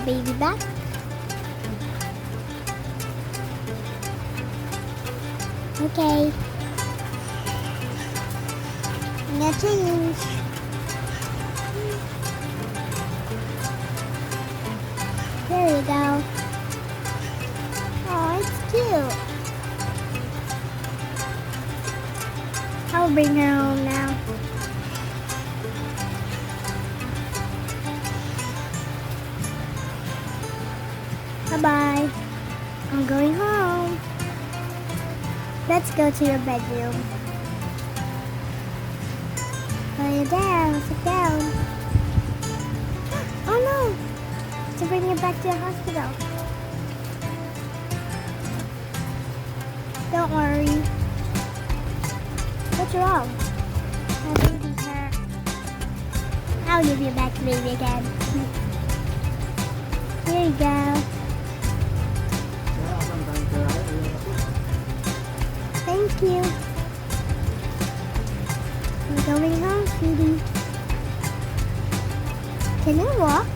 baby back. Okay. I'm gonna change. There we go. Oh, it's cute. I'll bring her home now. Bye-bye. I'm going home. Let's go to your bedroom. Lay down, sit down. Oh no! To bring you back to the hospital. Don't worry. What's wrong? My baby's hurt. I'll give you back to baby again. Here you go. Thank you. We're going home, sweetie. Can you walk?